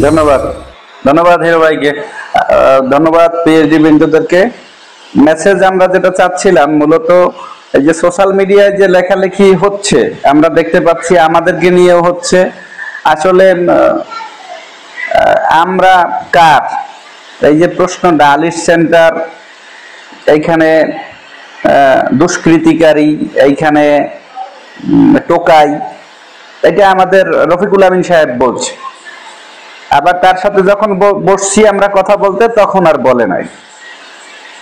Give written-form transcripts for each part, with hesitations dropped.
ধন্যবাদ, ধন্যবাদ হিরো ভাইকে। ধন্যবাদ পিএইচডি বৃন্দদেরকে। মেসেজ আমরা যেটা চাচ্ছিলাম মূলত, এই যে সোশ্যাল মিডিয়ায় যে লেখালেখি হচ্ছে আমরা দেখতে পাচ্ছি, আমাদেরকে নিয়েও হচ্ছে। আসলে আমরা কার, এই যে প্রশ্নটা আলিশ সেন্টার, এইখানে দুষ্কৃতিকারী, এইখানে টোকাই, এটা আমাদের রফিকুল আমিন সাহেব বলছে। আবার তার সাথে যখন বসছি আমরা কথা বলতে, তখন আর বলে নাই।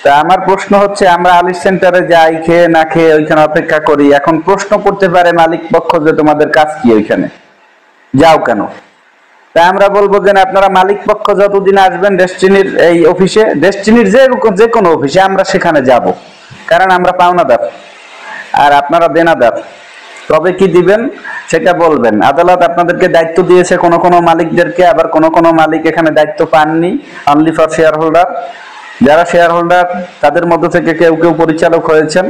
তা আমার প্রশ্ন হচ্ছে, আমরা আলিশ সেন্টারে যাই, খেয়ে না খেয়ে ওইখানে অপেক্ষা করি, এখন প্রশ্ন করতে পারে মালিক পক্ষ যে তোমাদের কাজ কি ওইখানে, যাও কেন? তাই আমরা বলবো যে আপনারা মালিক পক্ষ যতদিন আসবেন ডেস্টিনির এই অফিসে, ডেস্টিনির যে কোনো অফিসে আমরা সেখানে যাব, কারণ আমরা পাওনাদার আর আপনারা দেনাদার। তবে কি দিবেন সেটা বলবেন। আদালত আপনাদেরকে দায়িত্ব দিয়েছে কোন কোন মালিকদেরকে, আবার কোন কোন মালিক এখানে দায়িত্ব পাননি, অনলি ফর শেয়ার হোল্ডার। যারা শেয়ার হোল্ডার তাদের মধ্য থেকে কেউ কেউ পরিচালক হয়েছেন,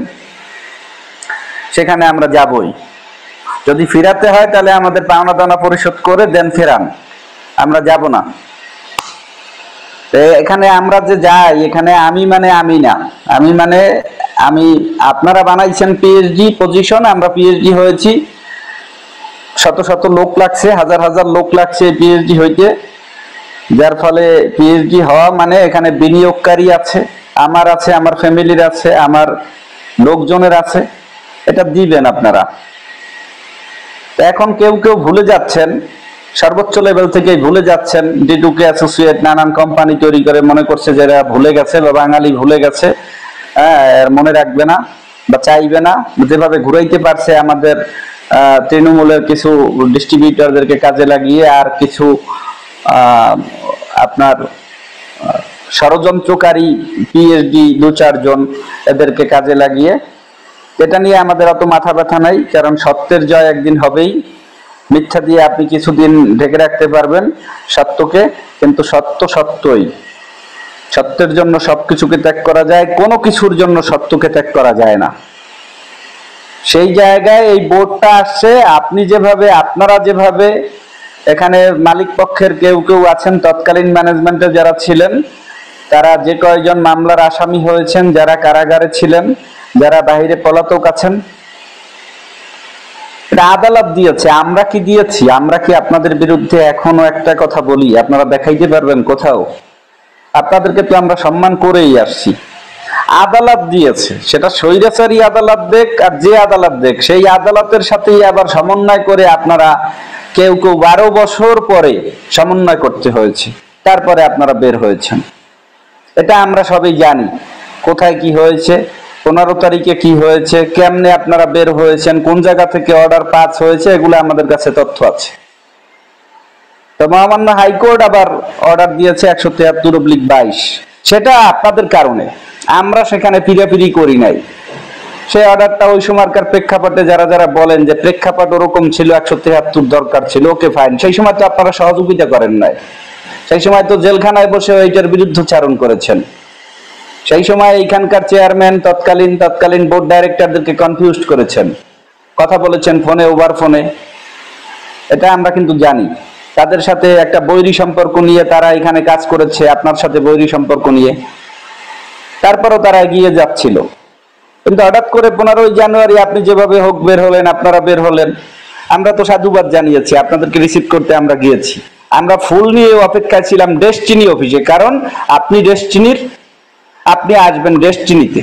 সেখানে আমরা যাবই। যদি ফিরাতে হয় তাহলে আমাদের পাওনা দানা পরিশোধ করে দেন ফেরান, আমরা যাব না। এখানে আমরা যে যাই, এখানে আমি মানে আমি না, আমি মানে আমি। আপনারা বানাইছেন পিএইচডি পজিশন, আমরা পিএইচডি হয়েছি, শত শত লোক লাগছে, হাজার হাজার লোক লাগছে পিএইচডি হইতে। যার ফলে পিএইচডি হওয়া মানে এখানে বিনিয়োগকারী আছে, আমার আছে, আমার ফ্যামিলির আছে, আমার লোকজনের আছে, এটা দিবেন আপনারা। এখন কেউ কেউ ভুলে যাচ্ছেন, সর্বোচ্চ লেভেল থেকেই ভুলে যাচ্ছেন। ডিডুকে অ্যাসোসিয়েট নানান কোম্পানি তৈরি করে মনে করছে যারা ভুলে গেছে বা বাঙালি ভুলে গেছে, মনে রাখবে না বা চাইবে না। যেভাবে ঘুরাইতে পারছে আমাদের তৃণমূলের কিছু ডিস্ট্রিবিউটরদেরকে কাজে লাগিয়ে, আর কিছু আপনার ষড়যন্ত্রকারী পিএইচডি 2-4 জন এদেরকে কাজে লাগিয়ে, এটা নিয়ে আমাদের অত মাথা ব্যথা নাই, কারণ সত্যের জয় একদিন হবেই। মিথ্যা দিয়ে আপনি কিছুদিন ঢেকে রাখতে পারবেন সত্যকে, কিন্তু সত্য সত্যই। সত্যের জন্য সবকিছুকে ত্যাগ করা যায়, কোনো কিছুর জন্য সত্যকে ত্যাগ করা যায় না। সেই জায়গায় এই বোর্ডটা আসছে। আপনি যেভাবে, আপনারা যেভাবে, এখানে মালিক পক্ষের কেউ কেউ আছেন, তৎকালীন ম্যানেজমেন্টে যারা ছিলেন, তারা যে কয়েকজন মামলার আসামি হয়েছেন, যারা কারাগারে ছিলেন, যারা বাহিরে পলাতক আছেন, এটা আদালত দিয়েছে। আমরা কি দিয়েছি? আমরা কি আপনাদের বিরুদ্ধে এখনো একটা কথা বলি? আপনারা দেখাইতে পারবেন কোথাও? আপনাদেরকে তো আমরা সম্মান করেই আসছি। আদালত দিয়েছে, সেটা স্বৈরাচারী আদালত দেখ আর যে আদালত দেখ, সেই আদালতের সাথেই আবার সমন্বয় করে আপনারা কেউ কেউ 12 বছর পরে সমন্বয় করতে হয়েছে, তারপরে আপনারা বের হয়েছেন। এটা আমরা সবাই জানি কোথায় কি হয়েছে, 15 তারিখে কি হয়েছে, কেমনে আপনারা বের হয়েছেন, কোন জায়গা থেকে অর্ডার পাস হয়েছে, এগুলো আমাদের কাছে তথ্য আছে। তো মহামান্য হাইকোর্ট আবার অর্ডার দিয়েছে 173/22, সেটা আপনাদের কারণে। আমরা সেখানে ফিরাফিরি করি নাই। সেই অর্ডারটা ওই সময়কার প্রেক্ষাপটে যারা যারা বলেন যে প্রেক্ষাপট ওরকম ছিল, 173 দরকার ছিল, ওকে ফাইন। সেই সময় তো আপনারা সহযোগিতা করেন নাই, সেই সময় তো জেলখানায় বসে এইটার বিরুদ্ধচারণ করেছেন। সেই সময় এইখানকার চেয়ারম্যান তৎকালীন বোর্ড ডাইরেক্টরদেরকে কনফিউজ করেছেন, কথা বলেছেন ফোনে, ওভার ফোনে। এটা আমরা কিন্তু জানি। তাদের সাথে একটা বৈরী সম্পর্ক নিয়ে তারা এখানে কাজ করেছে, আপনার সাথে বৈরী সম্পর্ক নিয়ে। তারপরও তারা এগিয়ে যাচ্ছিল। কিন্তু হঠাৎ করে 15ই জানুয়ারি আপনি যেভাবে হোক বের হলেন, আপনারা বের হলেন। আমরা তো সাধুবাদ জানিয়েছি, আপনাদেরকে রিসিভ করতে আমরা গিয়েছি। আমরা ফুল নিয়ে অপেক্ষায় ছিলাম ডেস্টিনি অফিসে, কারণ আপনি ডেস্টিনির, আপনি আসবেন ডেস্টিনিতে,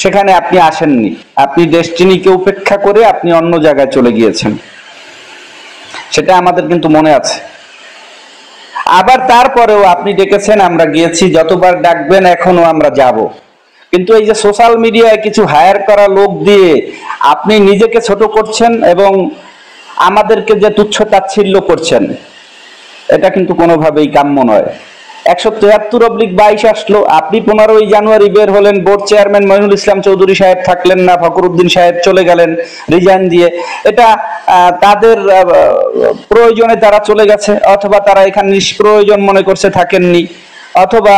সেখানে আপনি আসেননি। আপনি ডেস্টিনিকে উপেক্ষা করে আপনি অন্য জায়গায় চলে গিয়েছেন, সেটা আমাদের কিন্তু মনে আছে। আবার তারপরেও আপনি ডেকেছেন, আমরা গিয়েছি। যতবার ডাকবেন এখনো আমরা যাব। কিন্তু এই যে সোশ্যাল মিডিয়ায় কিছু হায়ার করা লোক দিয়ে আপনি নিজেকে ছোট করছেন এবং আমাদেরকে যে তুচ্ছ তাচ্ছিল্য করছেন, এটা কিন্তু কোনোভাবেই কাম্য নয়। 173/22 আসলো, আপনি 15ই জানুয়ারি বের হলেন, বোর্ড চেয়ারম্যান মইনুল ইসলাম চৌধুরী সাহেব থাকলেন না, ফখরুদ্দিন সাহেব চলে গেলেন রিজাইন দিয়ে। এটা তাদের প্রয়োজনে তারা চলে গেছে, অথবা তারা এখানে নিষ্প্রয়োজন মনে করছে থাকেননি, অথবা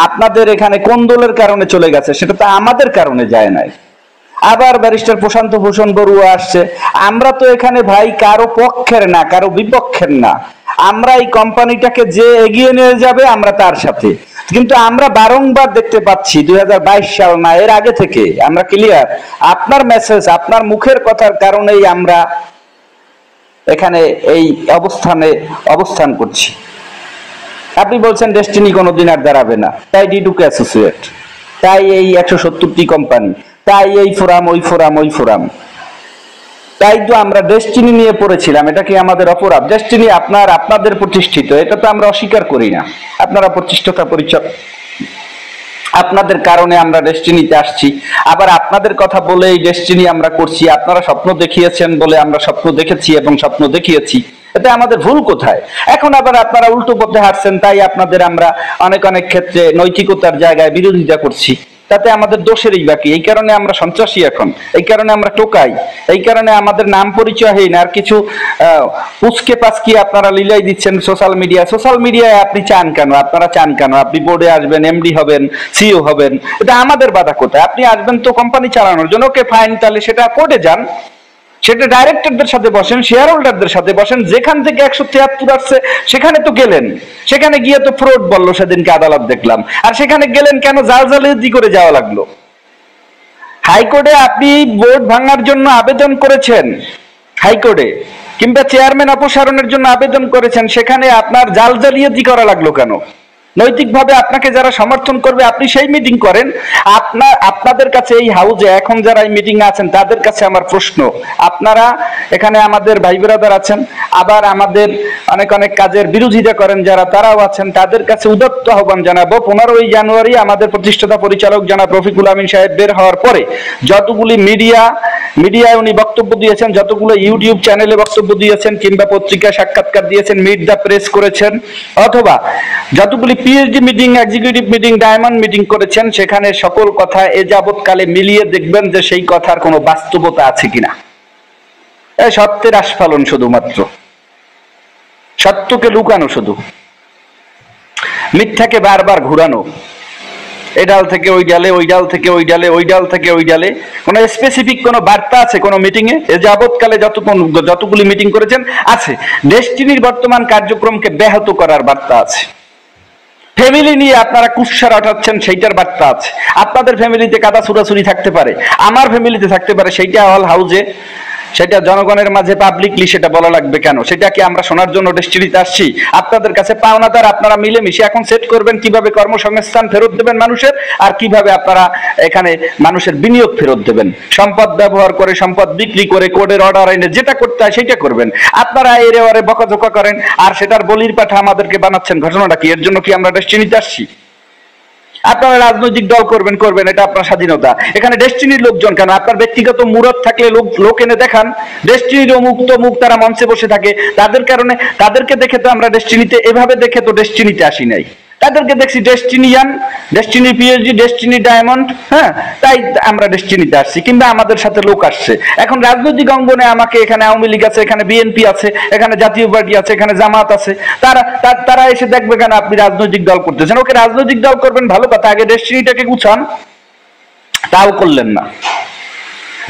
আপনাদের এখানে কোন দলের কারণে চলে গেছে, সেটা তো আমাদের কারণে যায় নাই। আবার ব্যারিস্টার প্রশান্ত ভূষণ বড়ুয়া আসছে। আমরা তো এখানে ভাই কারো পক্ষের না, কারো বিপক্ষের না। আমরা এই কোম্পানিটাকে যে এগিয়ে নিয়ে যাবে আমরা তার সাথে। কিন্তু আমরা বারংবার দেখতে পাচ্ছি 2022 সাল না এর আগে থেকে আমরা ক্লিয়ার, আপনার মেসেজ আপনার মুখের কথার কারণেই আমরা এখানে এই অবস্থান করছি। আপনি বলছেন ডেস্টিনি কোনোদিন আর দাঁড়াবে না, তাই ডিডুকে অ্যাসোসিয়েট, তাই এই 170টি কোম্পানি, তাই এই ফোরাম ওই ফোরাম ওই ফোরাম, তাই তো আমরা ডেস্টিনি নিয়ে পড়েছিলাম। এটা কি আমাদের অপরাধ? ডেস্টিনি আপনাদের প্রতিষ্ঠিত, এটা তো আমরা অস্বীকার করি না। আপনারা প্রতিষ্ঠাতা পরিচয়, আপনাদের কারণে আমরা ডেস্টিনিতে আসছি, আবার আপনাদের কথা বলেই ডেস্টিনি আমরা করছি। আপনারা স্বপ্ন দেখিয়েছেন বলে আমরা স্বপ্ন দেখেছি এবং স্বপ্ন দেখিয়েছি, এতে আমাদের ভুল কোথায়? এখন আবার আপনারা উল্টো পথে হাঁটছেন, তাই আপনাদের আমরা অনেক ক্ষেত্রে নৈতিকতার জায়গায় বিরোধিতা করছি। তাতে আমাদের দোষেরই বাকি। এই কারণে আমরা সন্ত্রাসী, এখন এই কারণে আমরা টোকাই, এই কারণে আমাদের নাম পরিচয়হীন আর কিছু উস্কে পাসকি আপনারা লীলাই দিচ্ছেন সোশ্যাল মিডিয়ায়। আপনি চান কেন? আপনারা চান কেন আপনি বোর্ডে আসবেন, এমডি হবেন, সিইও হবেন? এটা আমাদের বাধা কোথায়? আপনি আসবেন তো কোম্পানি চালানোর জন্য, ওকে ফাইন, তাহলে সেটা কোর্টে যান, সেটা ডাইরেক্টরদের সাথে বসেন, শেয়ার হোল্ডারদের সাথে বসেন। যেখান থেকে 173 আসছে সেখানে তো গেলেন, সেখানে গিয়ে তো ফ্রড বললো সেদিনকে আদালত দেখলাম। আর সেখানে গেলেন কেন? জালজালি করে যাওয়া লাগলো। হাইকোর্টে আপনি বোর্ড ভাঙার জন্য আবেদন করেছেন, হাইকোর্টে, কিংবা চেয়ারম্যান অপসারণের জন্য আবেদন করেছেন, সেখানে আপনার জালজালিয়াতি করা লাগলো কেন? নৈতিকভাবে আপনাকে যারা সমর্থন করবে আপনি সেই মিটিং করেন। আপনাদের কাছে এই হাউজে এখন যারা এই মিটিং আছেন তাদের কাছে আমার প্রশ্ন, আপনারা এখানে আমাদের ভাই ব্রাদার আছেন, আবার আমাদের অনেক কাজের বিরোধিতা করেন যারা, তারাও আছেন, তাদের কাছে উদাত্ত আহ্বান জানাবো। 15ই জানুয়ারি আমাদের প্রতিষ্ঠাতা পরিচালক জনাব রফিকুল আমিন সাহেব বের হওয়ার পরে যতগুলি মিডিয়ায় উনি বক্তব্য দিয়েছেন, যতগুলো ইউটিউব চ্যানেলে বক্তব্য দিয়েছেন, কিংবা পত্রিকায় সাক্ষাৎকার দিয়েছেন, মিট দ্য প্রেস করেছেন, অথবা যতগুলি PhD meeting, executive meeting, diamond meeting করেছেন, সেখানে সকল কথা এ যাবৎকালে মিলিয়ে দেখবেন যে সেই কথার কোনো বাস্তবতা আছে কিনা। সত্যের আস্ফালন, শুধুমাত্র সত্যকে লুকানো, শুধু মিথ্যাকে বারবার ঘুরানো, এই ডাল থেকে ওই ডালে, ওই ডাল থেকে ওই ডালে, ওই ডাল থেকে ওই ডালে। কোনো স্পেসিফিক কোনো বার্তা আছে কোনো মিটিং এ? এ যাবৎকালে যতগুলি মিটিং করেছেন আছে, ডেস্টিনির বর্তমান কার্যক্রমকে ব্যাহত করার বার্তা আছে। ফ্যামিলি নিয়ে আপনারা কুৎসার ওঠাচ্ছেন, সেইটার বার্তা আছে। আপনাদের ফ্যামিলিতে কাদা ছুড়াছুরি থাকতে পারে, আমার ফ্যামিলিতে থাকতে পারে, সেইটা হল হাউজে, সেটা জনগণের মাঝে পাবলিকলি সেটা বলা লাগবে কেন? সেটা কি আমরা শোনার জন্য ডেস্টিনিতে আসছি? আপনাদের কাছে পাওনাদার, আপনারা মিলেমিশে এখন সেট করবেন কিভাবে কর্মসংস্থান ফেরত দেবেন মানুষের, আর কিভাবে আপনারা এখানে মানুষের বিনিয়োগ ফেরত দেবেন। সম্পদ ব্যবহার করে, সম্পদ বিক্রি করে, কোর্টের অর্ডার এনে যেটা করতে হয় সেটা করবেন। আপনারা এরে ওরে বকাঝোকা করেন আর সেটার বলির পাঠা আমাদেরকে বানাচ্ছেন। ঘটনাটা কি? এর জন্য কি আমরা ডেস্টিনিতে আসছি? আপনারা রাজনৈতিক দল করবেন, এটা আপনার স্বাধীনতা। এখানে ডেস্টিনির লোকজন কেন? আপনার ব্যক্তিগত মুরত থাকলে লোক এনে দেখান। ডেস্টিনির মুখ তারা মঞ্চে বসে থাকে, তাদেরকে দেখে তো আমরা ডেস্টিনিতে, এভাবে দেখে তো ডেস্টিনিতে আসি নাই। তাদেরকে দেখছি ডেস্টিনিয়ান, ডেস্টিনি পিএইচডি, ডেস্টিনি ডায়মন্ড, হ্যাঁ, তাই আমরা ডেস্টিনিতে আসছি, কিংবা আমাদের সাথে লোক আসছে। এখন রাজনৈতিক অঙ্গনে আমাকে, এখানে আওয়ামী লীগ আছে, এখানে বিএনপি আছে, এখানে জাতীয় পার্টি আছে, এখানে জামাত আছে, তারা এসে দেখবে কেন আপনি রাজনৈতিক দল করতেছেন? ওকে, রাজনৈতিক দল করবেন ভালো কথা, আগে ডেস্টিনিটাকে গুছান। তাও করলেন না।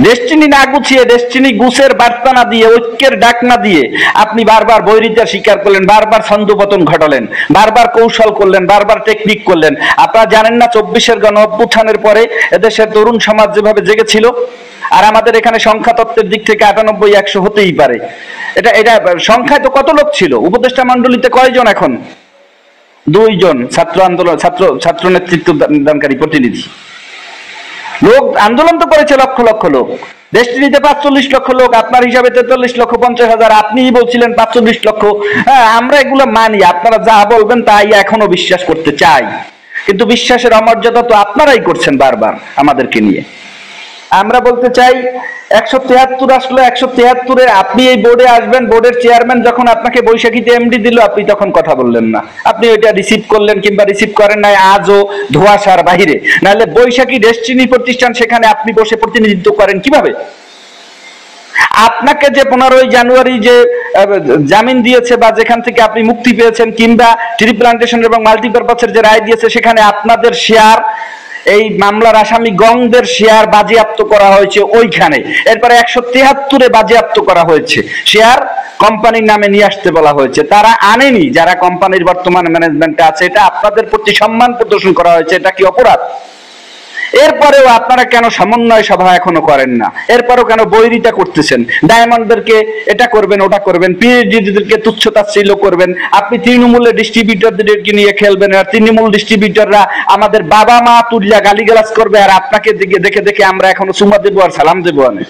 ডেস্টিনি না গুছিয়ে, ডেস্টিনি গুছের বার্তা না দিয়ে, ঐক্যের ডাক না দিয়ে আপনি বারবার বৈরিতার শিকার করলেন, বারবার ছন্দপতন ঘটালেন, বারবার কৌশল করলেন, বারবার টেকনিক করলেন। আপনারা জানেন না 24-এর গণ অভ্যুত্থানের পরে এদেশের তরুণ সমাজ যেভাবে জেগেছিল, আর আমাদের এখানে সংখ্যা তত্ত্বের দিক থেকে 98-100 হতেই পারে। এটা সংখ্যায় তো কত লোক ছিল? উপদেষ্টা মন্ডলীতে কয়জন এখন? 2 জন ছাত্র নেতৃত্ব দানকারী প্রতিনিধি। লোক আন্দোলন তো করেছে লক্ষ লক্ষ লোক। ডেস্টিনিতে 45 লক্ষ লোক, আপনার হিসাবে 43,50,000, আপনিই বলছিলেন 45 লক্ষ। হ্যাঁ, আমরা এগুলো মানি, আপনারা যা বলবেন তাই এখনো বিশ্বাস করতে চাই, কিন্তু বিশ্বাসের অমর্যাদা তো আপনারাই করছেন বারবার আমাদেরকে নিয়ে। আমরা বলতে চাই 173 আসলো, 173-এ আপনি এই বোর্ডে আসবেন, বোর্ডের চেয়ারম্যান যখন আপনাকে বৈশাখীতে এমডি দিল, আপনি তখন কথা বললেন না, আপনি ওইটা রিসিভ করলেন কিংবা রিসিভ করেন নাই আজও ধোঁয়াশার বাহিরে। নাহলে বৈশাখী ডেস্টিনি প্রতিষ্ঠান, সেখানে আপনি বসে প্রতিনিধিত্ব করেন কিভাবে? আপনাকে যে 15ই জানুয়ারি যে জামিন দিয়েছে বা যেখান থেকে আপনি মুক্তি পেয়েছেন, কিংবা ট্রি প্লান্টেশন এবং মাল্টিপারপাসের যে রায় দিয়েছে, সেখানে আপনাদের শেয়ার, এই মামলার আসামি গংদের শেয়ার বাজেয়াপ্ত করা হয়েছে ওইখানে। এরপরে 173-এ বাজেয়াপ্ত করা হয়েছে শেয়ার, কোম্পানির নামে নিয়ে আসতে বলা হয়েছে, তারা আনেনি। যারা কোম্পানির বর্তমান ম্যানেজমেন্টে আছে, এটা আপনাদের প্রতি সম্মান প্রদর্শন করা হয়েছে, এটা কি অপরাধ? এরপরেও আপনারা কেন সমন্বয় সভা এখনো করেন না? এরপরেও কেন বৈরিতা করতেছেন? ডায়মন্ডদেরকে এটা করবেন, ওটা করবেন, পিএইচডিদেরকে তুচ্ছ তাচ্ছিল্য করবেন। আপনি তৃণমূলের ডিস্ট্রিবিউটরদেরকে নিয়ে খেলবেন, আর তৃণমূল ডিস্ট্রিবিউটররা আমাদের বাবা মা তুল্যা গালিগালাজ করবে, আর আপনাকে দেখে দেখে আমরা এখনো চুমা দেবো আর সালাম দেবো। আনে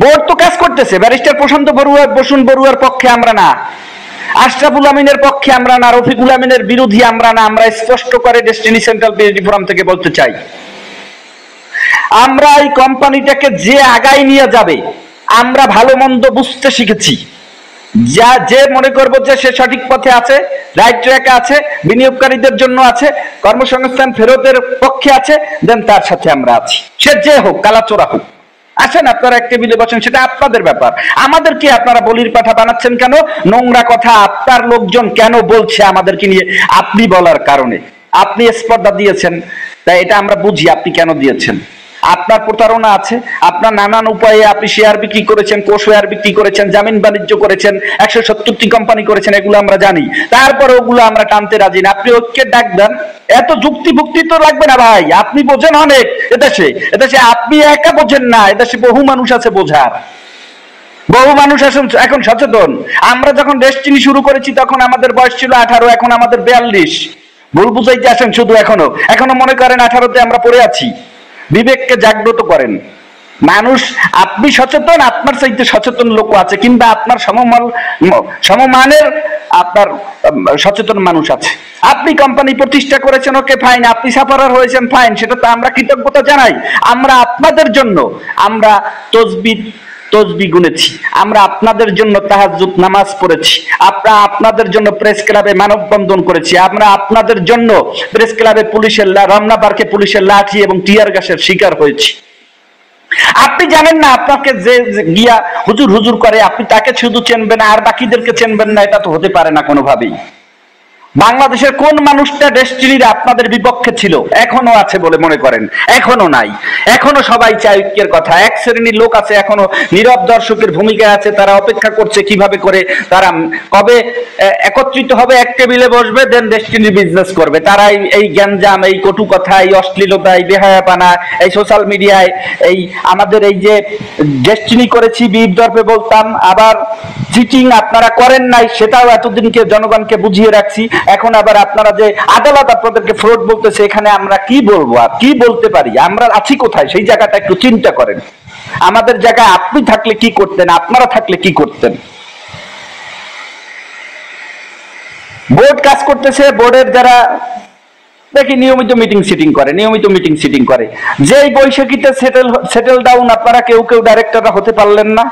বোর্ড তো কাজ করতেছে। ব্যারিস্টার প্রশান্ত বড়ুয়ার পক্ষে আমরা না, আশরাফুল আমিনের পক্ষে আমরা না, রফিকুল আমিনের বিরোধী আমরা না। আমরা স্পষ্ট করে ডেস্টিনি সেন্ট্রাল পিএইচডি ফোরাম থেকে বলতে চাই, আমরা এই কোম্পানিটাকে যে আগায় নিয়ে যাবে, আমরা ভালো মন্দ বুঝতে শিখেছি। যে মনে করবো যে সে সঠিক পথে আছে, রাইট ট্র্যাকে আছে, বিনিয়োগকারীদের জন্য আছে, কর্মসংস্থান ফেরতের পক্ষে আছে, দেন তার সাথে আমরা আছি। সে যে হোক, কালাচোরা হোক, আসেন আপনারা এক টেবিলে বসেন, সেটা আপনাদের ব্যাপার। আমাদেরকে আপনারা বলির পাঠা বানাচ্ছেন কেন? নোংরা কথা আপনার লোকজন কেন বলছে আমাদেরকে নিয়ে? আপনি বলার কারণে আপনি স্পর্ধা দিয়েছেন, তাই এটা আমরা বুঝি আপনি কেন দিয়েছেন। আপনার প্রতারণা আছে, আপনার নানান উপায়ে আপনি শেয়ার বিক্রি করেছেন, শেয়ার বিক্রি করেছেন, জামিন বাণিজ্য করেছেন, 170টি কোম্পানি করেছেন, এগুলো আমরা জানি। তারপরে ওগুলো আমরা টানতে রাজি না। আপনি ঐক্যের ডাক দেন, এত যুক্তি ভুক্তি তো লাগবে না ভাই। আপনি বোঝেন অনেক, এদেশে আপনি একা বোঝেন না, এদেশে বহু মানুষ আছে বোঝার, বহু মানুষ এখন সচেতন। আমরা যখন ডেস্টিনি শুরু করেছি তখন আমাদের বয়স ছিল 18, এখন আমাদের 42। ভুল বুঝাইতে আসেন শুধু। এখনো মনে করেন 18তে আমরা পড়ে আছি। বিবেককে জাগ্রত করেন। মানুষ, আপনি সচেতন, আপনার চাইতে সচেতন লোক আছে, কিংবা আপনার সমমানের আপনার সচেতন মানুষ আছে। আপনি কোম্পানি প্রতিষ্ঠা করেছেন, ওকে ফাইন। আপনি সাফারার হয়েছেন, ফাইন, সেটা তো আমরা কৃতজ্ঞতা জানাই। আমরা আপনাদের জন্য আমরা তসবি গুনেছি, আমরা আপনাদের জন্য তাহাজ্জুদ নামাজ পড়েছি, আপনাদের জন্য প্রেস ক্লাবে মানববন্ধন করেছি, আমরা আপনাদের জন্য প্রেস ক্লাবে রমনা পার্কে পুলিশের লাঠি এবং টিয়ার গ্যাসের শিকার হয়েছি। আপনি জানেন না, আপনাকে যে গিয়া হুজুর করে আপনি তাকে শুধু চেনবেন আর বাকিদেরকে চেনবেন না, এটা তো হতে পারে না কোনোভাবেই। বাংলাদেশের কোন মানুষটা ডেস্টিনির আপনাদের বিপক্ষে ছিল? এখনো আছে বলে মনে করেন? এখনো নাই। এখনো সবাই চায় ঐক্যের কথা। এক শ্রেণীর লোক আছে এখনো নীরব দর্শকের ভূমিকায় আছে, তারা অপেক্ষা করছে কিভাবে করে তারা কবে একত্রিত হবে, এক টেবিলে বসবে, দেন ডেস্টিনির বিজনেস করবে। তারা এই গ্যাঞ্জাম, এই কটু কথা, এই অশ্লীলতা, এই বেহায়াপানা, এই সোশ্যাল মিডিয়ায়, এই আমাদের এই যে ডেস্টিনি করেছি বিপ দর্পে বলতাম, আবার চিটিং আপনারা করেন নাই সেটাও এতদিনকে জনগণকে বুঝিয়ে রাখছি। এখন আবার আপনারা যে আদালত আপনাদেরকে ফ্রড বলতেছে, এখানে আমরা কি বলবো আর কি বলতে পারি? আমরা আছি কোথায় সেই জায়গাটা একটু চিন্তা করেন। আমাদের জায়গায় আপনি থাকলে কি করতেন, আপনারা থাকলে কি করতেন? বোর্ড কাজ করতেছে, বোর্ডের যারা দেখি নিয়মিত মিটিং সিটিং করে। যেই বৈশাখীতে সেটেল ডাউন, আপনারা কেউ ডাইরেক্টররা হতে পারলেন না।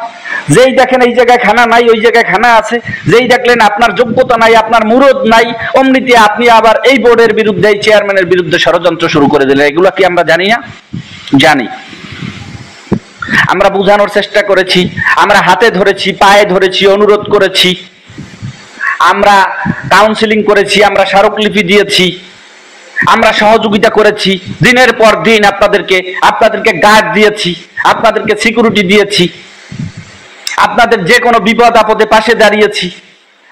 যেই দেখেন এই জায়গায় খানা নাই, ওই জায়গায় খানা আছে। যেই দেখলেন আপনার যোগ্যতা নাই, আপনার মুরদ নাই, অমনিতে আপনি আবার এই বোর্ডের বিরুদ্ধে, এই চেয়ারম্যানের বিরুদ্ধে ষড়যন্ত্র শুরু করে দিলেন। এগুলো কি আমরা জানি না? জানি। আমরা বোঝানোর চেষ্টা করেছি, আমরা হাতে ধরেছি, পায়ে ধরেছি, অনুরোধ করেছি, আমরা কাউন্সিলিং করেছি, আমরা স্মারকলিপি দিয়েছি, আমরা সহযোগিতা করেছি, দিনের পর দিন আপনাদেরকে গার্ড দিয়েছি, আপনাদেরকে সিকিউরিটি দিয়েছি, আপনাদের যে কোনো বিপদ আপদে পাশে দাঁড়িয়েছি।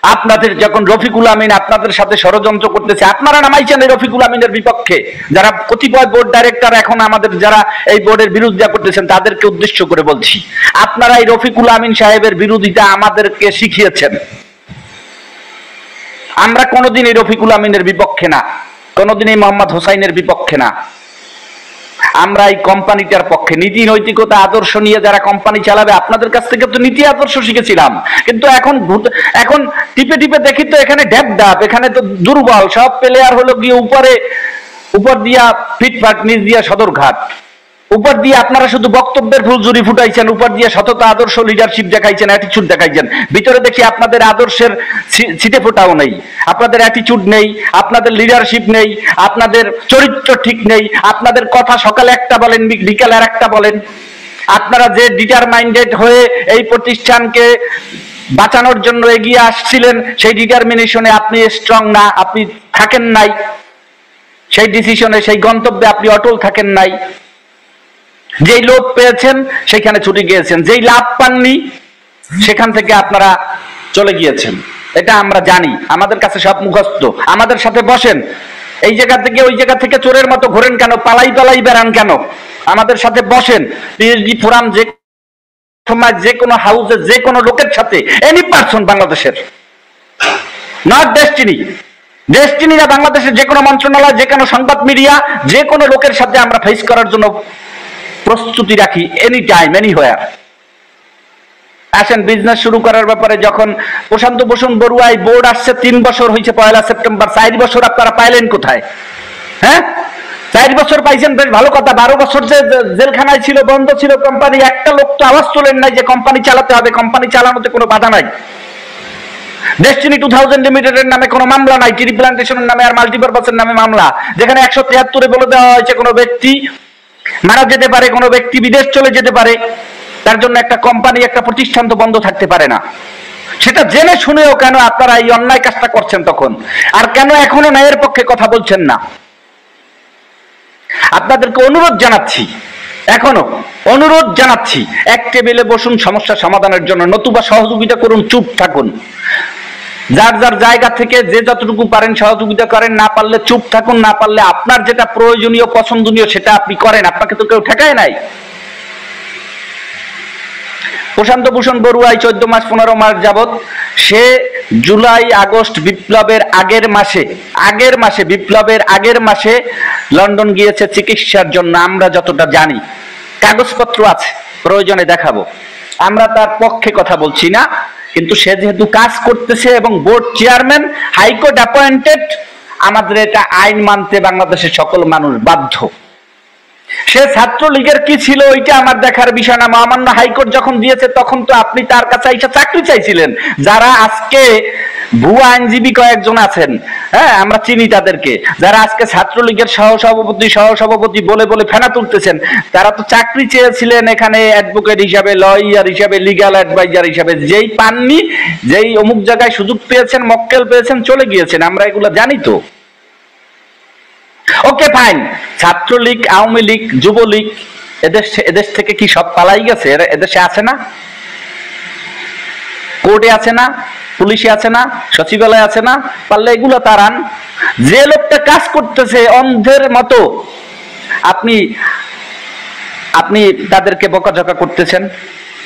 আপনাদের যখন রফিকুল আমিন আপনাদের সাথে ষড়যন্ত্র করতেছে, আপনারা নামাইছেন এই রফিকুল আমিনের বিপক্ষে। যারা কতিপয় বোর্ড ডাইরেক্টর এখন আমাদের যারা এই বোর্ডের বিরোধিতা করতেছেন, তাদেরকে উদ্দেশ্য করে বলছি, আপনারা এই রফিকুল আমিন সাহেবের বিরোধিতা আমাদেরকে শিখিয়েছেন। আমরা কোনোদিন এই রফিকুল আমিনের বিপক্ষে না, কোনোদিন এই মোহাম্মদ হোসাইনের বিপক্ষে না। আমরা এই কোম্পানিটার পক্ষে। নীতি নৈতিকতা আদর্শ নিয়ে যারা কোম্পানি চালাবে, আপনাদের কাছ থেকে তো নীতি আদর্শ শিখেছিলাম, কিন্তু এখন টিপে দেখি তো এখানে ড্যাপ, এখানে তো দুর্বল সব প্লেয়ার হলো গিয়ে উপর দিয়া ফিটফাট, নিচ দিয়া সদরঘাট। উপর দিয়ে আপনারা শুধু বক্তব্যের ফুলঝুরি ফুটাইছেন, উপর দিয়ে সততা, আদর্শ, লিডারশিপ দেখাইছেন, অ্যাটিটিউড দেখাইছেন। ভিতরে দেখি আপনাদের আদর্শের ছিটে ফোটাও নেই, আপনাদের অ্যাটিটিউড নেই, আপনাদের লিডারশিপ নেই, আপনাদের চরিত্র ঠিক নেই। আপনাদের কথা সকালে একটা বলেন, বিকালে আর একটা বলেন। আপনারা যে ডিটারমাইন্ডেড হয়ে এই প্রতিষ্ঠানকে বাঁচানোর জন্য এগিয়ে আসছিলেন, সেই ডিটারমিনেশনে আপনি স্ট্রং না, আপনি থাকেন নাই সেই ডিসিশনে, সেই গন্তব্যে আপনি অটল থাকেন নাই। যেই লোভ পেয়েছেন সেখানে ছুটে গিয়েছেন, যেই লাভ পাননি সেখান থেকে আপনারা চলে গিয়েছেন। এটা আমরা জানি, আমাদের কাছে সব মুখস্থ। আমাদের সাথে বসেন, এই জায়গা থেকে ওই জায়গা থেকে চোরের মতো ঘোরেন কেন, পালাই পালাই বেড়ান কেন? আমাদের সাথে বসেন, পিএইচডি ফোরাম যে সময় যে কোনো হাউসে যে কোনো লোকের সাথে, এনি পারসন বাংলাদেশের, নট ডেস্টিনি, ডেস্টিনিরা বাংলাদেশের যে কোনো মন্ত্রণালয়, যে কোনো সংবাদ মিডিয়া, যে কোনো লোকের সাথে আমরা ফেস করার জন্য প্রস্তুতি রাখি, এনি টাইম এনিহোয়ার। আসেন বিজনেস শুরু করার ব্যাপারে, যখন প্রশান্ত ভূষণ বড়ুয়ায় বোর্ড আসছে 3 বছর হয়েছে, 1 সেপ্টেম্বর, 4 বছর আপনারা পাইলেন কোথায়? হ্যাঁ, 4 বছর পাইছেন, বেশ ভালো কথা। 12 বছর যে জেলখানায় ছিল, বন্ধ ছিল কোম্পানি, একটা লোক তো আওয়াজ তোলেন নাই যে কোম্পানি চালাতে হবে, কোম্পানি চালানোতে কোনো বাধা নাই। ডেস্টিনি 2000 লিমিটেডের নামে কোনো মামলা নাই, টিরি প্ল্যান্টেশনের নামে আর মাল্টিপারপাসের নামে মামলা, যেখানে 173 বলে দেওয়া হয়েছে কোনো ব্যক্তি মারা যেতে পারে, কোনো ব্যক্তি বিদেশ চলে যেতে পারে, তার জন্য একটা কোম্পানি, একটা প্রতিষ্ঠান তো বন্ধ থাকতে পারে না। সেটা জেনে শুনেও কেন আপনারা এই অন্যায় কাজটা করছেন তখন? আর কেন এখনো ন্যায়ের পক্ষে কথা বলছেন না? আপনাদেরকে অনুরোধ জানাচ্ছি, এখনো অনুরোধ জানাচ্ছি, এক টেবিলে বসুন সমস্যা সমাধানের জন্য, নতুবা সহযোগিতা করুন, চুপ থাকুন। যার যার জায়গা থেকে যে যতটুকু পারেন সহযোগিতা করেন, না পারলে চুপ থাকুন, না পারলে আপনার যেটা প্রয়োজনীয় পছন্দনীয় সেটা আপনি করেন, আপনাকে তো কেউ ঠেকায় নাই। প্রশান্ত ভূষণ বড়ুয়ায় 14 মাস 15 মাস যাবৎ, সে জুলাই আগস্ট বিপ্লবের আগের মাসে বিপ্লবের আগের মাসে লন্ডন গিয়েছে চিকিৎসার জন্য, আমরা যতটা জানি। কাগজপত্র আছে, প্রয়োজনে দেখাবো। আমরা তার পক্ষে কথা বলছি না, কিন্তু সে যেহেতু কাজ করতেছে এবং বোর্ড চেয়ারম্যান, হাইকোর্ট অ্যাপয়েন্টেড, আমাদের এটা আইন মানতে বাংলাদেশের সকল মানুষ বাধ্য। সে ছাত্রলীগের কি ছিল ওইটা আমার দেখার বিষয় না। মহামান্য হাইকোর্ট যখন দিয়েছে তখন তো আপনি তার কাছে এসে চাকরি চাইছিলেন। যারা আজকে ভুয়া আইনজীবী কয়েকজন আছেন, হ্যাঁ আমরা চিনি তাদেরকে, যারা আজকে ছাত্রলীগের সহসভাপতি বলে বলে ফেনা তুলতেছেন, তারা তো চাকরি চেয়েছিলেন এখানে অ্যাডভোকেট হিসাবে, লয়ার হিসাবে, লিগ্যাল অ্যাডভাইজার হিসাবে। যেই পাননি, যেই অমুক জায়গায় সুযোগ পেয়েছেন, মক্কেল পেয়েছেন, চলে গিয়েছেন, আমরা এগুলো জানি তো। ওকে ফাইন, ছাত্রলীগ, আওয়ামী লীগ, যুবলীগ এদেশ থেকে কি সব পালাই গেছে? এদেশে আছে না, কোর্টে আছে না, পুলিশে আছে না, সচিবালয় আছে না? পারলে এগুলো তারান। যে লোকটা কাজ করতেছে অন্ধের মতো আপনি তাদেরকে বকাঝকা করতেছেন,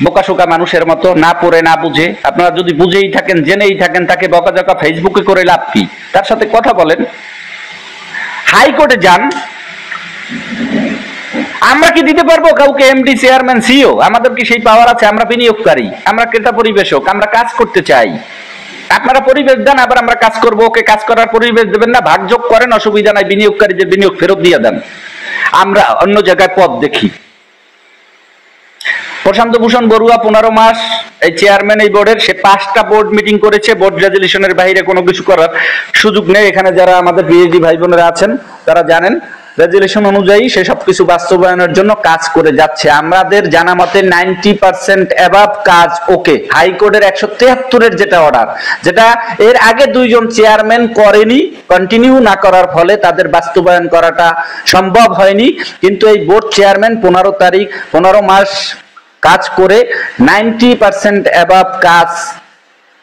বোকাশোকা মানুষের মতো, না পড়ে না বুঝে। আপনারা যদি বুঝেই থাকেন, জেনেই থাকেন, তাকে বকাঝকা ফেসবুকে করে লাভ কি? তার সাথে কথা বলেন, হাইকোর্টে যান। আমরা কি দিতে পারবো কাউকে এমডি, চেয়ারম্যান, সিইও? আমাদের কি সেই পাওয়ার আছে? আমরা বিনিয়োগকারী, আমরা ক্রেতা পরিবেশক, আমরা কাজ করতে চাই। আপনারা পরিবেশ দেন, আবার আমরা কাজ করবো। ওকে কাজ করার পরিবেশ দেবেন না, ভাগযোগ করেন, অসুবিধা নাই, বিনিয়োগকারীদের বিনিয়োগ ফেরত দিয়ে দেন, আমরা অন্য জায়গায় পথ দেখি। প্রশান্ত ভূষণ বড়ুয়া 15 মাস এই চেয়ারম্যান এই বোর্ডের, সে 5টা বোর্ড মিটিং করেছে, বোর্ড রেজুলেশনের বাইরে কোনো কিছু করার সুযোগ নেই। এখানে যারা আমাদের পিএইচডি ভাই বোনেরা আছেন তারা জানেন, রেজুলেশন অনুযায়ী সে সবকিছু বাস্তবায়নের জন্য কাজ করে যাচ্ছে। আমাদের জানা মতে 90% অ্যাবাভ কাজ ওকে। হাইকোর্টের 173-এর যেটা অর্ডার, যেটা এর আগে 2জন চেয়ারম্যান করেনি, কন্টিনিউ না করার ফলে তাদের বাস্তবায়ন করাটা সম্ভব হয়নি। কিন্তু এই বোর্ড চেয়ারম্যান 15 মাস কাজ করে 90% অ্যাবাভ কাজ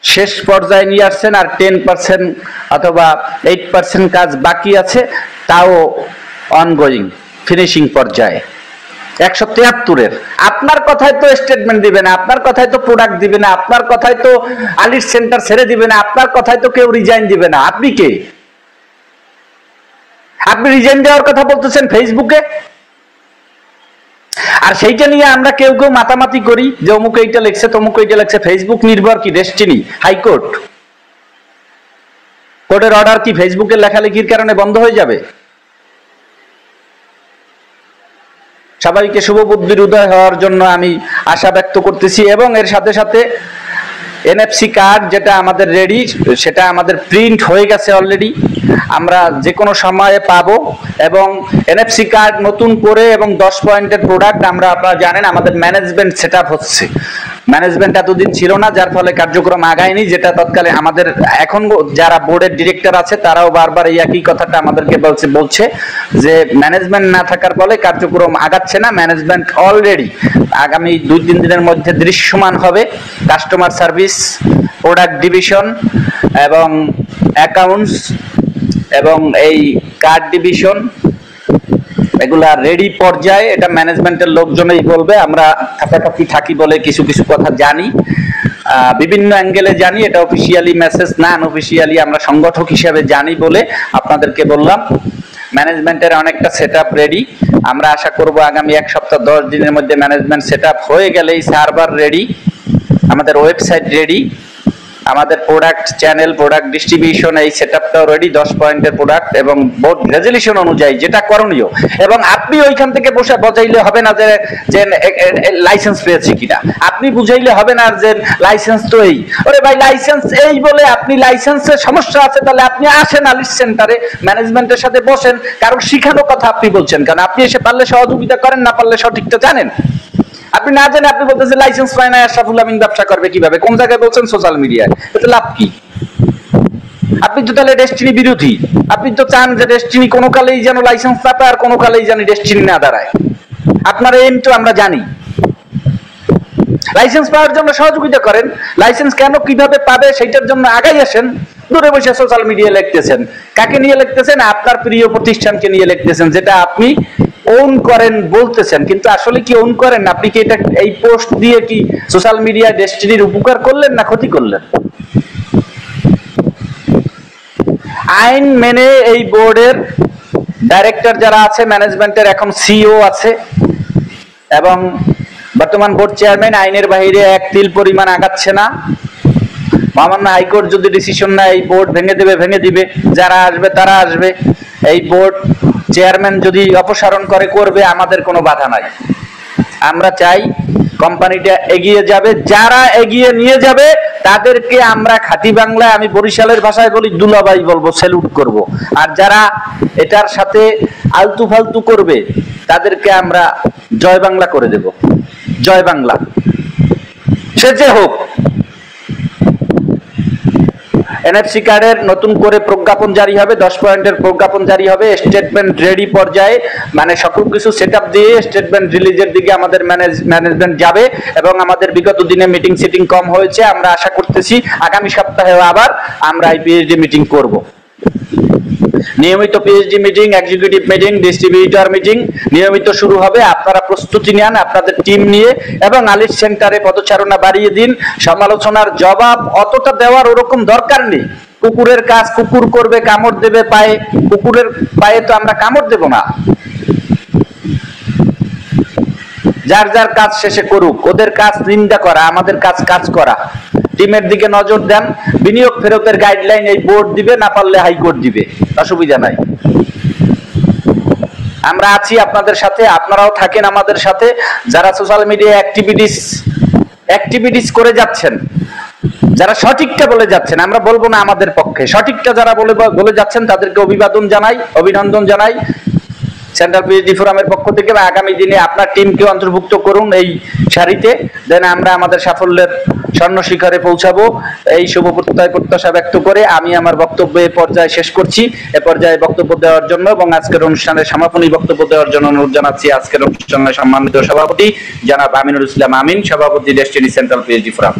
শেষ পর্যায়ে নিয়ে আসছেন, আর 10% অথবা 8% কাজ বাকি আছে, তাও অনগোয়িং, ফিনিশিং পর্যায়ে। 173-এর আপনার কথায় তো স্টেটমেন্ট দিবে না, আপনার কথায় তো প্রোডাক্ট দিবে না, আপনার কথায় তো আলিশ সেন্টার ছেড়ে দিবে না, আপনার কথায় তো কেউ রিজাইন দিবে না। আপনি কে? আপনি রিজাইন দেওয়ার কথা বলতেছেন ফেসবুকে, আর সেইটা নিয়ে আমরা কেউ কেউ মাতামাতি করি যে অমুক এইটা লেখছে, তমুক এইটা লেখছে। ফেসবুক নির্ভর কি ডেস্টিনি? হাইকোর্ট, কোর্টের অর্ডার কি ফেসবুকের লেখালেখির কারণে বন্ধ হয়ে যাবে? সবাইকে শুভ বুদ্ধির উদয় হওয়ার জন্য আমি আশা ব্যক্ত করতেছি। এবং এর সাথে সাথে এনএফসি কার্ড যেটা আমাদের রেডি, সেটা আমাদের প্রিন্ট হয়ে গেছে অলরেডি, আমরা যে কোনো সময়ে পাবো। এবং এনএফসি কার্ড নতুন করে এবং 10 পয়েন্টের প্রোডাক্ট আমরা, আপনারা জানেন আমাদের ম্যানেজমেন্ট সেটআপ হচ্ছে। ম্যানেজমেন্ট এতদিন ছিল না, যার ফলে কার্যক্রম আগায়নি, যেটা তৎকালে আমাদের এখন যারা বোর্ডের ডিরেক্টর আছে তারাও বারবার এই একই কথাটা আমাদেরকে বলছে যে ম্যানেজমেন্ট না থাকার ফলে কার্যক্রম আগাচ্ছে না। ম্যানেজমেন্ট অলরেডি আগামী 2-3 দিনের মধ্যে দৃশ্যমান হবে। কাস্টমার সার্ভিস, প্রোডাক্ট ডিভিশন এবং অ্যাকাউন্টস এবং এই কার্ড ডিভিশন এগুলা রেডি পর্যায়ে, এটা ম্যানেজমেন্টের লোকজনই বলবে। আমরা কাছাকাছি থাকি বলে কিছু কিছু কথা জানি, বিভিন্ন অ্যাঙ্গেলে জানি, এটা অফিসিয়ালি মেসেজ না, আনঅফিসিয়ালি আমরা সংগঠক হিসেবে জানি বলে আপনাদেরকে বললাম। ম্যানেজমেন্টের অনেকটা সেটআপ রেডি। আমরা আশা করব আগামী 1 সপ্তাহ 10 দিনের মধ্যে ম্যানেজমেন্ট সেটআপ হয়ে গেলেই সার্ভার রেডি, আমাদের ওয়েবসাইট রেডি, আমাদের প্রোডাক্ট চ্যানেল, প্রোডাক্ট ডিস্ট্রিবিউশন এই সেটআপটাও রেডি, 10 পয়েন্টের প্রোডাক্ট এবং বোর্ড রেজুলেশন অনুযায়ী যেটা করণীয়। এবং আপনি ওইখান থেকে বসে বোঝাইলে হবে না যে লাইসেন্স পেয়েছি কিনা, আপনি বুঝাইলে হবে না যে লাইসেন্স তো এই, ওরে ভাই লাইসেন্স এই বলে আপনি লাইসেন্সের সমস্যা আছে, তাহলে আপনি আসেন আলিশ সেন্টারে, ম্যানেজমেন্টের সাথে বসেন, কারণ শিখানোর কথা আপনি বলছেন কেন? আপনি এসে পারলে সহযোগিতা করেন, না পারলে সঠিকটা জানেন। আপনি না জানেন আপনি বলতেছেন লাইসেন্স পায় না, আশরাফুল আমিন ব্যবসা করবে কিভাবে? কোন জায়গায় বলছেন? সোশ্যাল মিডিয়ায়। এতে লাভ কি? আপনি তো তাহলে ডেস্টিনি বিরোধী। আপনি তো চান যে ডেস্টিনি কোনো কালেই যেন লাইসেন্স না পায় আর কোনো কালেই যেন ডেস্টিনি না দাঁড়ায়। আপনার এম তো আমরা জানি। লাইসেন্স পাওয়ার জন্য সহযোগিতা করেন, লাইসেন্স কেন কিভাবে পাবে সেটার জন্য আগাই আসেন। দূরে বসে সোশ্যাল মিডিয়ায় লিখতেছেন, কাকে নিয়ে লিখতেছেন? আপনার প্রিয় প্রতিষ্ঠানকে নিয়ে লিখতেছেন, যেটা আপনি ওন করেন বলতেছেন, কিন্তু আসলে কি ওন করেন? আপনি কি এটা এই পোস্ট দিয়ে কি সোশ্যাল মিডিয়ায় ডেস্টিনির উপকার করলেন না ক্ষতি করলেন? আইন মেনে এই বোর্ডের ডাইরেক্টর যারা আছে, ম্যানেজমেন্টের এখন সিইও আছে এবং বর্তমান বোর্ড চেয়ারম্যান আইনের বাইরে এক তিল পরিমাণ আগাচ্ছে না। মহামান্য হাইকোর্ট যদি ডিসিশন নেয় এই বোর্ড ভেঙে দিবে, যারা আসবে তারা আসবে। এই বোর্ড চেয়ারম্যান যদি অপসারণ করবে, আমাদের কোনো বাধা নাই। আমরা চাই কোম্পানিটা এগিয়ে যাবে, যারা এগিয়ে নিয়ে যাবে তাদেরকে আমরা খাঁটি বাংলায়, আমি বরিশালের ভাষায় বলি দুলাভাই বলবো, স্যালুট করব। আর যারা এটার সাথে আলতু ফালতু করবে তাদেরকে আমরা জয় বাংলা করে দেব। জয় বাংলা, সে যে হোক। এনএফসি কার্ডের নতুন করে প্রজ্ঞাপন জারি হবে, 10 পয়েন্টের প্রজ্ঞাপন জারি হবে। স্টেটমেন্ট রেডি পর্যায়ে, মানে সকল কিছু সেটআপ দিয়ে স্টেটমেন্ট রিলিজের দিকে আমাদের ম্যানেজমেন্ট যাবে। এবং আমাদের বিগত দিনে মিটিং সিটিং কম হয়েছে, আমরা আশা করতেছি আগামী সপ্তাহে আবার আমরা এই পিএইচডি মিটিং করব। নিয়মিত PhD meeting, executive meeting, distributor meeting নিয়মিত শুরু হবে। আপনারা প্রস্তুতি নেন আপনাদের টিম নিয়ে এবং আলিশ সেন্টারে পদচারণা বাড়িয়ে দিন। সমালোচনার জবাব অতটা দেওয়ার ওরকম দরকার নেই। কুকুরের কাজ কুকুর করবে, কামড় দেবে পায়ে, কুকুরের পায়ে তো আমরা কামড় দেব না। যার যার কাজ শেষে করুক, ওদের কাজ নিন্দা করা, আমাদের কাজ কাজ করা। টিমের দিকে নজর দেন। বিনিয়োগ ফেরতের গাইডলাইন এই বোর্ড দিবে, না পারলে হাইকোর্ট দিবে, অসুবিধা নাই। আমরা আছি আপনাদের সাথে, আপনারাও থাকেন আমাদের সাথে। যারা সোশ্যাল মিডিয়া অ্যাক্টিভিটিস করে যাচ্ছেন, যারা সঠিকটা বলে যাচ্ছেন, আমরা বলবো না আমাদের পক্ষে, সঠিকটা যারা বলে যাচ্ছেন তাদেরকে অভিনন্দন জানাই সেন্ট্রাল পিএইচডি ফোরামের পক্ষ থেকে। আগামী দিনে আপনার টিমকে অন্তর্ভুক্ত করুন এই সারিতে, দেন আমরা আমাদের সাফল্যের স্বর্ণ শিখরে পৌঁছাবো। এই শুভ প্রত্যাশা ব্যক্ত করে আমি আমার বক্তব্য এ পর্যায়ে শেষ করছি। এ পর্যায়ে বক্তব্য দেওয়ার জন্য এবং আজকের অনুষ্ঠানের সমাপনী বক্তব্য দেওয়ার জন্য অনুরোধ জানাচ্ছি আজকের অনুষ্ঠানের সম্মানিত সভাপতি জনাব আমিনুল ইসলাম আমিন, সভাপতি ডেস্টিনি সেন্ট্রাল পিএইচডি ফোরাম।